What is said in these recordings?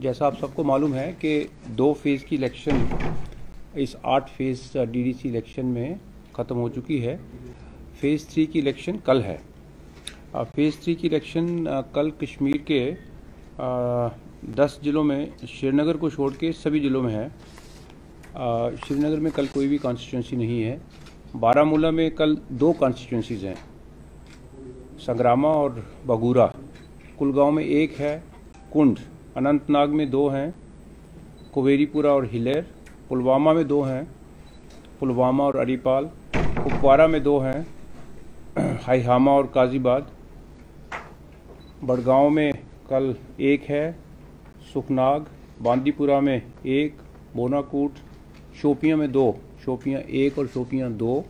जैसा आप सबको मालूम है कि 2 फेज़ की इलेक्शन इस 8 फेज़ डीडीसी इलेक्शन में ख़त्म हो चुकी है। फेज़ 3 की इलेक्शन कल है। फेज़ 3 की इलेक्शन कल कश्मीर के 10 ज़िलों में, श्रीनगर को छोड़ के सभी ज़िलों में है। श्रीनगर में कल कोई भी कॉन्स्टिट्यूंसी नहीं है। बारामूला में कल 2 कॉन्स्टिट्यूंसीज़ हैं, संग्रामा और बगूरा। कुलगांव में 1 है, कुंड। अनंतनाग में 2 हैं, कुवेरीपुरा और हिलेर। पुलवामा में 2 हैं, पुलवामा और अरीपाल। कुपवारा में 2 हैं, हाइहामा और काजीबाद। बड़गांव में कल 1 है, सुखनाग। बांदीपुरा में 1, बोनाकूट। शोपियां में 2, शोपियां 1 और शोपियां 2।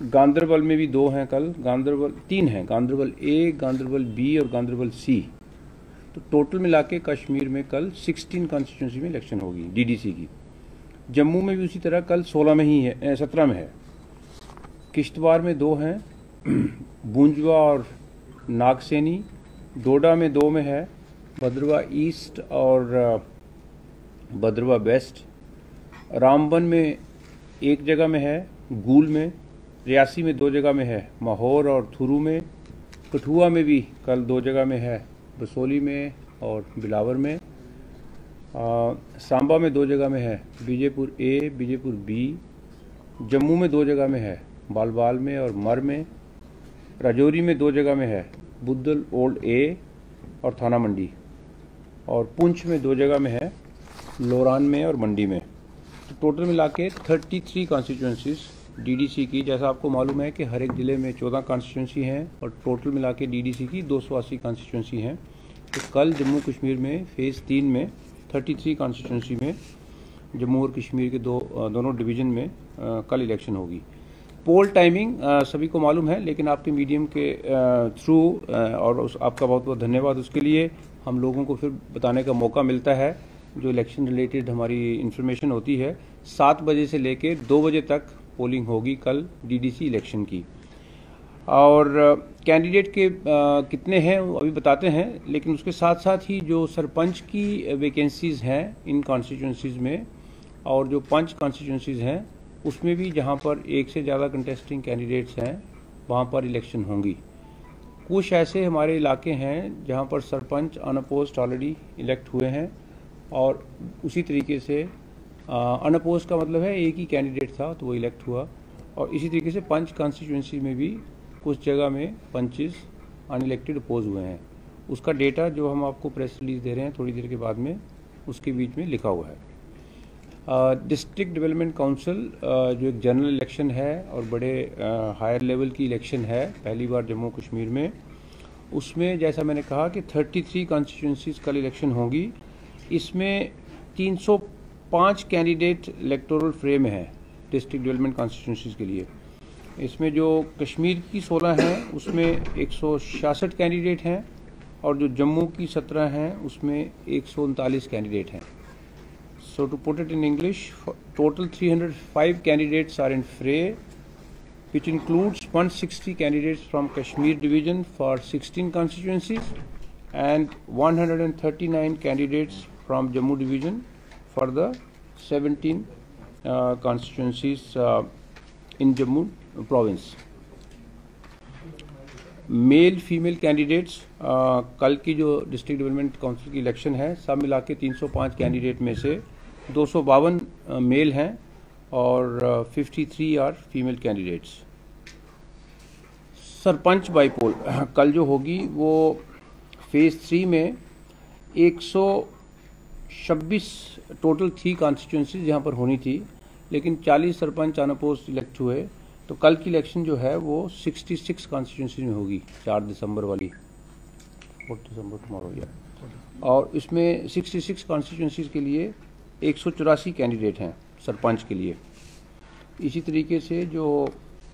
गांदरबल में भी 2 हैं कल, गांदरबल 3 हैं, गांदरबल ए, गांदरबल बी और गांदरबल सी। तो टोटल मिला के कश्मीर में कल 16 कॉन्स्टिट्यूंसी में इलेक्शन होगी डीडीसी की। जम्मू में भी उसी तरह कल 17 में ही है, 17 में है। किश्तवाड़ में 2 हैं, बूंजवा और नागसैनी। डोडा में 2 में है, भद्रवा ईस्ट और भद्रवा वेस्ट। रामबन में 1 जगह में है, गूल में। रियासी में 2 जगह में है, माहौर और थुरू में। कठुआ में भी कल 2 जगह में है, बसोली में और बिलावर में। सांबा में 2 जगह में है, बीजेपुर ए, बीजेपुर बी। जम्मू में 2 जगह में है, बालबाल में और मर में। राजौरी में 2 जगह में है, बुद्धल ओल्ड ए और थाना मंडी। और पुंछ में 2 जगह में है, लोरान में और मंडी में। तो टोटल मिला के 33 कॉन्स्टिट्यूंसीज डीडीसी की। जैसा आपको मालूम है कि हर एक ज़िले में 14 कॉन्स्टिट्यूंसी हैं और टोटल मिला के डीडीसी की 280 कॉन्स्टिट्यूंसी हैं। तो कल जम्मू कश्मीर में फेज़ 3 में 33 कॉन्स्टिट्यूंसी में जम्मू और कश्मीर के दोनों डिवीज़न में कल इलेक्शन होगी। पोल टाइमिंग सभी को मालूम है, लेकिन आपके मीडियम के थ्रू और आपका बहुत बहुत धन्यवाद उसके लिए, हम लोगों को फिर बताने का मौका मिलता है। जो इलेक्शन रिलेटेड हमारी इन्फॉर्मेशन होती है, 7 बजे से लेकर 2 बजे तक पोलिंग होगी कल डीडीसी इलेक्शन की। और कैंडिडेट के कितने हैं वो अभी बताते हैं, लेकिन उसके साथ साथ ही जो सरपंच की वैकेंसीज़ हैं इन कॉन्स्टिट्यूंसीज़ में और जो 5 कॉन्स्टिट्यूंसीज़ हैं उसमें भी जहां पर 1 से ज़्यादा कंटेस्टिंग कैंडिडेट्स हैं वहां पर इलेक्शन होंगी। कुछ ऐसे हमारे इलाके हैं जहां पर सरपंच अनअपोज्ड ऑलरेडी इलेक्ट हुए हैं और उसी तरीके से अनअपोज का मतलब है एक ही कैंडिडेट था तो वो इलेक्ट हुआ। और इसी तरीके से 5 कॉन्स्टिट्यूंसी में भी कुछ जगह में पंचेस अनइलेक्टेड अपोज हुए हैं। उसका डेटा जो हम आपको प्रेस रिलीज दे रहे हैं थोड़ी देर के बाद में, उसके बीच में लिखा हुआ है। डिस्ट्रिक्ट डेवलपमेंट काउंसिल जो एक जनरल इलेक्शन है और बड़े हायर लेवल की इलेक्शन है, पहली बार जम्मू कश्मीर में। उसमें जैसा मैंने कहा कि 33 कॉन्स्टिट्यूंसीज कल इलेक्शन होगी। इसमें 305 कैंडिडेट इलेक्टोरल फ्रे में है डिस्ट्रिक्ट डेवलपमेंट कॉन्स्टिट्यूंसीज के लिए। इसमें जो कश्मीर की 16 हैं उसमें 166 कैंडिडेट हैं और जो जम्मू की 17 हैं उसमें 139 कैंडिडेट हैं। So to put it in English, total 305 candidates are in fray, which includes 160 candidates from Kashmir division for 16 constituencies and 139 candidates from Jammu division for the 17 constituencies in Jammu province. Male female candidates कल की जो district development council की election है सब मिला के 305 candidate में से 252 मेल हैं और 53 are female candidates. Sarpanch bypoll कल जो होगी वो फेज़ 3 में 126 टोटल थी कॉन्स्टिट्यूंसीज जहाँ पर होनी थी, लेकिन 40 सरपंच अनअपोज्ड इलेक्ट हुए। तो कल की इलेक्शन जो है वो 66 कॉन्स्टिट्यूंसी में होगी, 4 दिसंबर वाली, 4 दिसंबर टुमारो या। और इसमें 66 कॉन्स्टिट्यूंसीज के लिए 184 कैंडिडेट हैं सरपंच के लिए। इसी तरीके से जो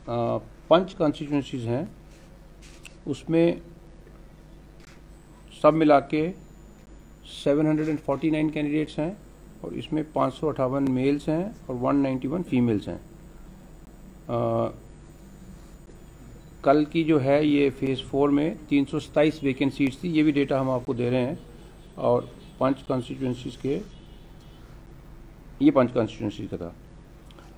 5 कॉन्स्टिट्यूंसीज हैं उसमें सब मिला के 749 कैंडिडेट्स हैं और इसमें 558 मेल्स हैं और 191 फीमेल्स हैं। कल की जो है ये फेज़ 4 में 327 वैकेंट सीट्स थी, ये भी डेटा हम आपको दे रहे हैं। और 5 कॉन्स्टिट्यूंसीज़ के, ये 5 कॉन्स्टिट्यूंसी का था।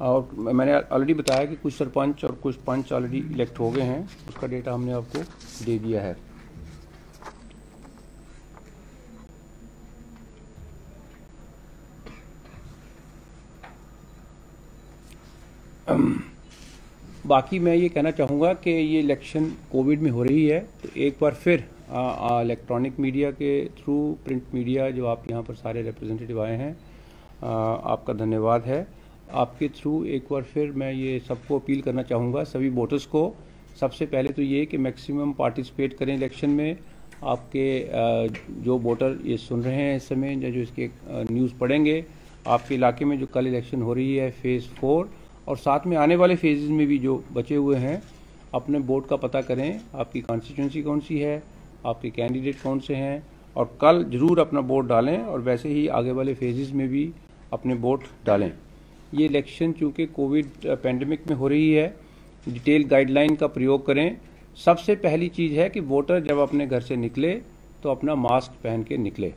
और मैंने ऑलरेडी बताया कि कुछ सरपंच और कुछ पंच ऑलरेडी इलेक्ट हो गए हैं, उसका डेटा हमने आपको दे दिया है। बाकी मैं ये कहना चाहूँगा कि ये इलेक्शन कोविड में हो रही है, तो एक बार फिर इलेक्ट्रॉनिक मीडिया के थ्रू, प्रिंट मीडिया जो आप यहाँ पर सारे रिप्रेजेंटेटिव आए हैं, आपका धन्यवाद है। आपके थ्रू एक बार फिर मैं ये सबको अपील करना चाहूँगा, सभी वोटर्स को। सबसे पहले तो ये कि मैक्सिमम पार्टिसिपेट करें इलेक्शन में। आपके जो वोटर ये सुन रहे हैं इस समय, जो इसके न्यूज़ पढ़ेंगे, आपके इलाके में जो कल इलेक्शन हो रही है फेज़ 4 और साथ में आने वाले फेजेस में भी जो बचे हुए हैं, अपने वोट का पता करें, आपकी कॉन्स्टिट्यूंसी कौन सी है, आपके कैंडिडेट कौन से हैं, और कल ज़रूर अपना वोट डालें। और वैसे ही आगे वाले फेजेस में भी अपने वोट डालें। ये इलेक्शन चूँकि कोविड पेंडेमिक में हो रही है, डिटेल गाइडलाइन का प्रयोग करें। सबसे पहली चीज़ है कि वोटर जब अपने घर से निकले तो अपना मास्क पहन के निकले।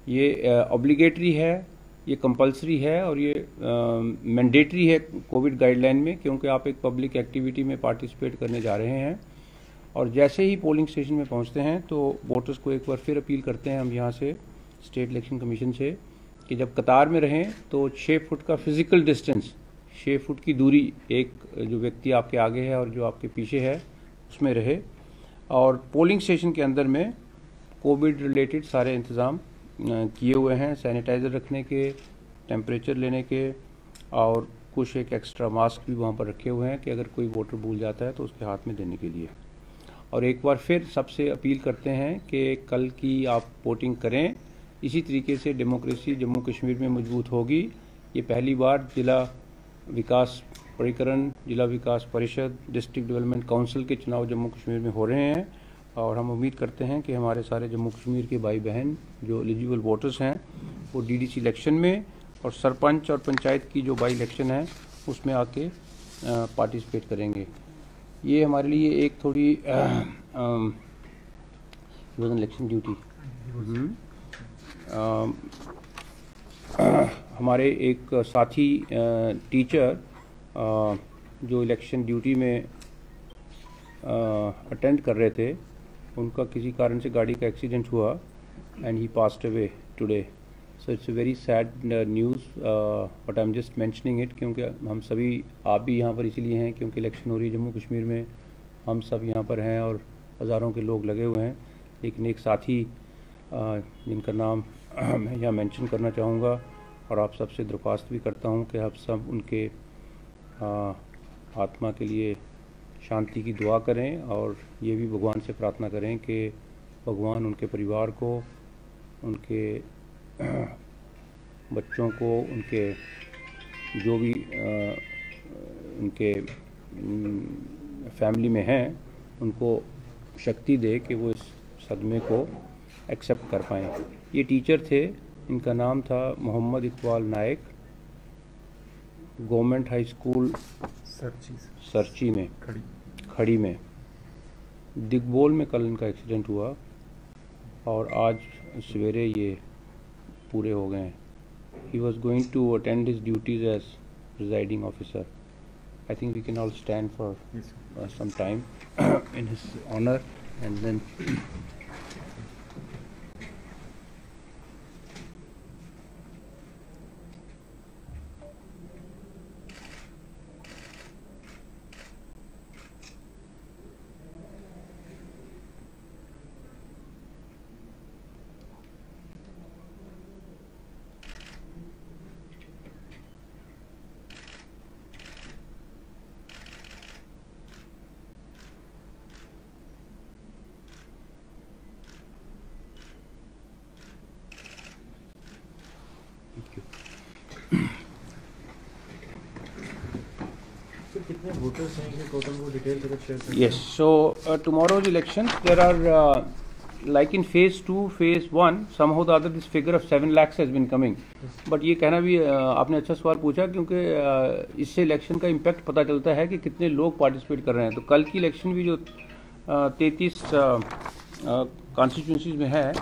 ये ऑब्लिगेटरी है, ये कंपलसरी है और ये मैंडेटरी है कोविड गाइडलाइन में, क्योंकि आप एक पब्लिक एक्टिविटी में पार्टिसिपेट करने जा रहे हैं। और जैसे ही पोलिंग स्टेशन में पहुंचते हैं तो वोटर्स को एक बार फिर अपील करते हैं हम यहाँ से, स्टेट इलेक्शन कमीशन से, कि जब कतार में रहें तो 6 फुट का फिजिकल डिस्टेंस, 6 फुट की दूरी, एक जो व्यक्ति आपके आगे है और जो आपके पीछे है उसमें रहे। और पोलिंग स्टेशन के अंदर में कोविड रिलेटेड सारे इंतज़ाम किए हुए हैं, सैनिटाइज़र रखने के, टेम्परेचर लेने के, और कुछ एक एक्स्ट्रा मास्क भी वहाँ पर रखे हुए हैं कि अगर कोई वोटर भूल जाता है तो उसके हाथ में देने के लिए। और एक बार फिर सबसे अपील करते हैं कि कल की आप वोटिंग करें। इसी तरीके से डेमोक्रेसी जम्मू कश्मीर में मजबूत होगी। ये पहली बार जिला विकास प्राधिकरण, जिला विकास परिषद, डिस्ट्रिक्ट डेवलपमेंट काउंसिल के चुनाव जम्मू कश्मीर में हो रहे हैं और हम उम्मीद करते हैं कि हमारे सारे जम्मू कश्मीर के भाई बहन जो एलिजिबल वोटर्स हैं वो डीडीसी इलेक्शन में और सरपंच और पंचायत की जो बाई इलेक्शन है उसमें आके पार्टिसिपेट करेंगे। ये हमारे लिए एक थोड़ी इलेक्शन ड्यूटी, हमारे एक साथी टीचर जो इलेक्शन ड्यूटी में अटेंड कर रहे थे, उनका किसी कारण से गाड़ी का एक्सीडेंट हुआ and he passed away today. So it's a very sad news, but I am just mentioning it, क्योंकि हम सभी, आप भी यहाँ पर इसीलिए हैं क्योंकि इलेक्शन हो रही है जम्मू कश्मीर में, हम सब यहाँ पर हैं और हज़ारों के लोग लगे हुए हैं। लेकिन एक साथी जिनका नाम मैं यहाँ मेंशन करना चाहूँगा और आप सबसे दरख्वास्त भी करता हूँ कि आप सब उनके आत्मा के लिए शांति की दुआ करें और ये भी भगवान से प्रार्थना करें कि भगवान उनके परिवार को, उनके बच्चों को, उनके जो भी उनके फैमिली में हैं, उनको शक्ति दे कि वो इस सदमे को एक्सेप्ट कर पाएँ। ये टीचर थे, इनका नाम था मोहम्मद इकबाल नायक, गवर्नमेंट हाई स्कूल सरची में, खड़ी में, दिगबोल में कल इनका एक्सीडेंट हुआ और आज सवेरे ये पूरे हो गए हैं। He was going to attend his duties as presiding officer. I think we can all stand for some time in his honour and then कितने वोटर्स हैं ये टोटल, वो डिटेल जरा शेयर करें। Yes, so tomorrow's elections, there are like in phase 2, phase 1, somehow the other this figure of 7 lakhs has been coming. But ये कहना भी आपने अच्छा सवाल पूछा, क्योंकि इससे इलेक्शन का इम्पैक्ट पता चलता है कि कितने लोग पार्टिसिपेट कर रहे हैं। तो कल की इलेक्शन भी जो 33 कॉन्स्टिट्यूंसीज में है,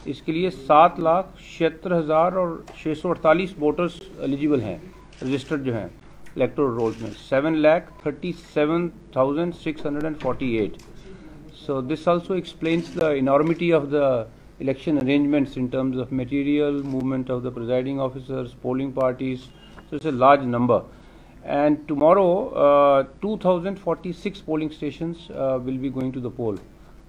इसके लिए 7,76,648 वोटर्स एलिजिबल हैं, रजिस्टर्ड जो हैं इलेक्टोरल रोल्स में 7,37,648. So this also explains the enormity of the election arrangements in terms of material, movement of the presiding officers, polling parties. So it's a large number. And tomorrow, 2,046 polling stations will be going to the poll.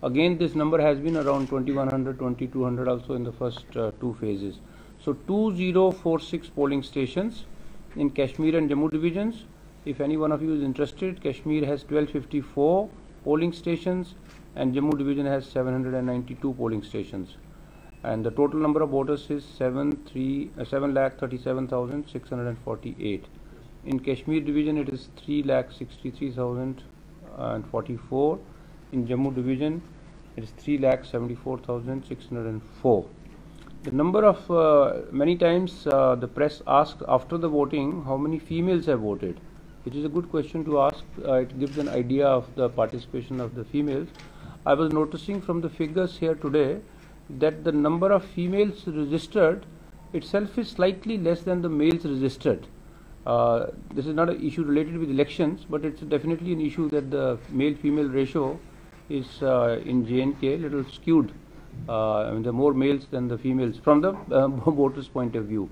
Again, this number has been around 2,100, 2,200 also in the first two phases. So 2,046 polling stations in Kashmir and Jammu divisions. If any one of you is interested, Kashmir has 1,254 polling stations and Jammu division has 792 polling stations. And the total number of voters is 7,37,648. In Kashmir division it is 3,63,044. In Jammu division it is 3,74,604. The number of many times the press asks after the voting how many females have voted, which is a good question to ask. It gives an idea of the participation of the females. I was noticing from the figures here today that the number of females registered itself is slightly less than the males registered. This is not an issue related with elections, but it's definitely an issue that the male-female ratio is in J&K little skewed. I mean, there are more males than the females from the voters' point of view.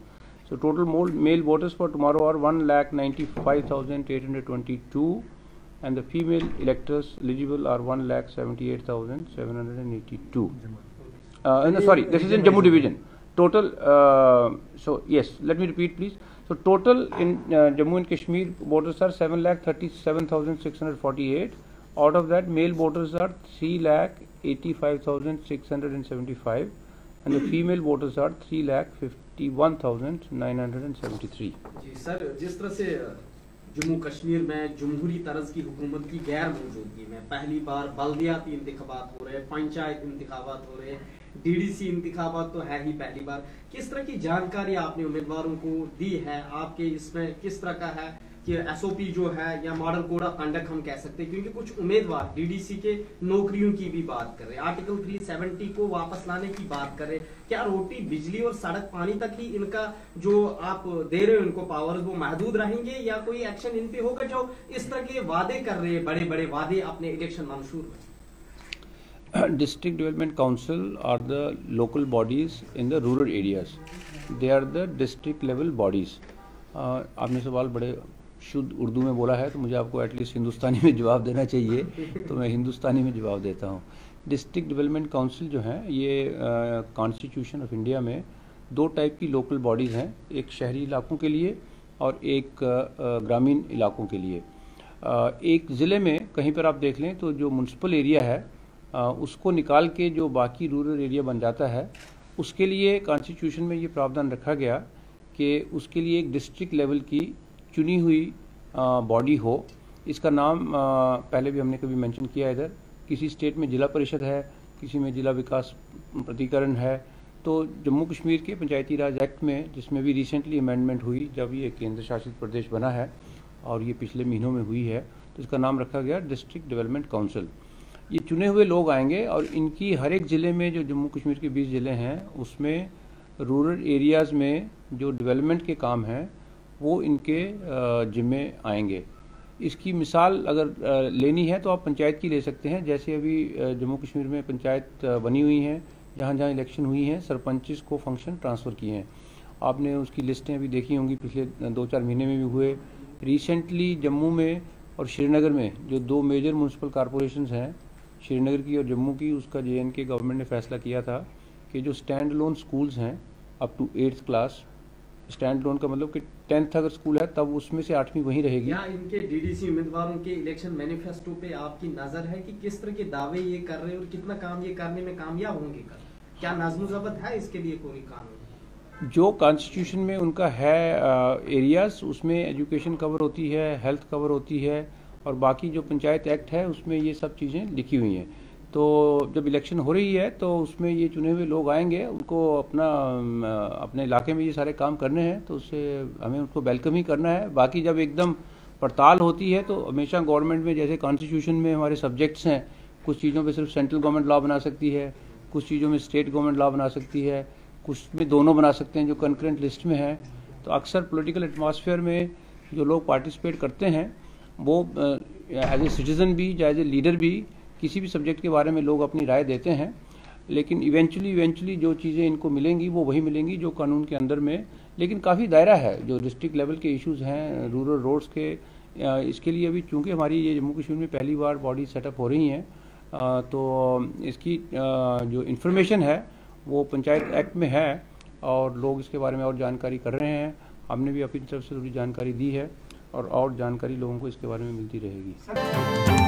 So total male voters for tomorrow are 1,95,822, and the female electors eligible are 1,78,782. No, sorry, this is in Jammu division. Total, so yes, let me repeat please. So total in Jammu and Kashmir voters are 7,37,648. Out of that, male voters are 3,85,675 and the female voters are 3,51,973. जी sir, जिस तरह से जम्मू कश्मीर में जमहूरी तर्ज की हुकूमत की गैर मौजूदगी में पहली बार बल्दियाती इंतखाबात हो रहे, पंचायत इंतखाबात हो रहे, डीडीसी इंतखाबात तो है ही पहली बार, किस तरह की जानकारी आपने उम्मीदवारों को दी है? आपके इसमें किस तरह का है कि एसओपी जो है या मॉडल कोड ऑफ कंडक्ट हम कह सकते हैं, क्योंकि कुछ उम्मीदवार डीडीसी के नौकरियों की भी बात कर रहे हैं, आर्टिकल 370 को वापस लाने की बात कर रहे हैं। क्या रोटी, बिजली और सड़क पानी तक ही इनका जो आप दे रहे हो इनको पावर्स वो महदूद रहेंगे या कोई एक्शन इन पे होगा? जो इस तरह के वादे कर रहे हैं, बड़े बड़े वादे अपने इलेक्शन मंशूर में। District Development Council are the local bodies in the rural areas. They are the district level bodies. आपने सवाल बड़े शुद्ध उर्दू में बोला है तो मुझे आपको एटलीस्ट हिंदुस्तानी में जवाब देना चाहिए, तो मैं हिंदुस्तानी में जवाब देता हूँ। डिस्ट्रिक्ट डेवलपमेंट काउंसिल जो है ये कॉन्स्टिट्यूशन ऑफ इंडिया में दो टाइप की लोकल बॉडीज़ हैं, एक शहरी इलाकों के लिए और एक ग्रामीण इलाकों के लिए। एक ज़िले में कहीं पर आप देख लें तो जो म्यूनसिपल एरिया है उसको निकाल के जो बाकी रूरल एरिया बन जाता है, उसके लिए कॉन्स्टिट्यूशन में ये प्रावधान रखा गया कि उसके लिए एक डिस्ट्रिक्ट लेवल की चुनी हुई बॉडी हो। इसका नाम पहले भी हमने कभी मेंशन किया इधर, किसी स्टेट में जिला परिषद है, किसी में जिला विकास प्राधिकरण है। तो जम्मू कश्मीर के पंचायती राज एक्ट में, जिसमें भी रिसेंटली अमेंडमेंट हुई जब ये केंद्र शासित प्रदेश बना है और ये पिछले महीनों में हुई है, तो इसका नाम रखा गया डिस्ट्रिक्ट डेवलपमेंट काउंसिल। ये चुने हुए लोग आएंगे और इनकी हर एक ज़िले में, जो जम्मू कश्मीर के 20 ज़िले हैं, उसमें रूरल एरियाज़ में जो डेवलपमेंट के काम हैं वो इनके जिम्मे आएंगे। इसकी मिसाल अगर लेनी है तो आप पंचायत की ले सकते हैं। जैसे अभी जम्मू कश्मीर में पंचायत बनी हुई हैं, जहाँ जहाँ इलेक्शन हुई हैं, सरपंचेस को फंक्शन ट्रांसफ़र किए हैं। आपने उसकी लिस्टें अभी देखी होंगी, पिछले 2-4 महीने में भी हुए। रिसेंटली जम्मू में और श्रीनगर में जो दो मेजर म्यूनसिपल कॉरपोरेशंस हैं, श्रीनगर की और जम्मू की, उसका J&K गवर्नमेंट ने फैसला किया था कि जो स्टैंड लोन स्कूल्स हैं up to 8th class, standalone का मतलब कि 10th अगर स्कूल है तब उसमें से 8वीं वहीं रहेगी। या इनके डीडीसी उम्मीदवारों के इलेक्शन मैनिफेस्टो पे आपकी नजर है कि किस तरह के दावे ये कर रहे हैं और कितना काम ये करने में कामयाब होंगे? क्या नज़्म ज़ब्त है इसके लिए कोई कानून? जो कॉन्स्टिट्यूशन में उनका है एरियाज, उसमें एजुकेशन कवर होती है, हेल्थ कवर होती है और बाकी जो पंचायत एक्ट है उसमें ये सब चीज़ें लिखी हुई हैं। तो जब इलेक्शन हो रही है तो उसमें ये चुने हुए लोग आएंगे, उनको अपने इलाके में ये सारे काम करने हैं, तो उससे हमें उनको वेलकम ही करना है। बाकी जब एकदम पड़ताल होती है तो हमेशा गवर्नमेंट में, जैसे कॉन्स्टिट्यूशन में हमारे सब्जेक्ट्स हैं, कुछ चीज़ों पे सिर्फ सेंट्रल गवर्नमेंट लॉ बना सकती है, कुछ चीज़ों में स्टेट गवर्नमेंट लॉ बना सकती है, कुछ में दोनों बना सकते हैं जो कंकरेंट लिस्ट में है। तो अक्सर पॉलिटिकल एटमॉस्फेयर में जो लोग पार्टिसिपेट करते हैं वो एज ए सिटीज़न भी या एज ए लीडर भी किसी भी सब्जेक्ट के बारे में लोग अपनी राय देते हैं, लेकिन इवेंचुअली जो चीज़ें इनको मिलेंगी वो वही मिलेंगी जो कानून के अंदर में। लेकिन काफ़ी दायरा है जो डिस्ट्रिक्ट लेवल के इश्यूज़ हैं, रूरल रोड्स के, इसके लिए अभी चूँकि हमारी ये जम्मू कश्मीर में पहली बार बॉडी सेटअप हो रही हैं, तो इसकी जो इन्फॉर्मेशन है वो पंचायत एक्ट में है और लोग इसके बारे में और जानकारी कर रहे हैं। हमने भी अपनी तरफ से थोड़ी जानकारी दी है और जानकारी लोगों को इसके बारे में मिलती रहेगी।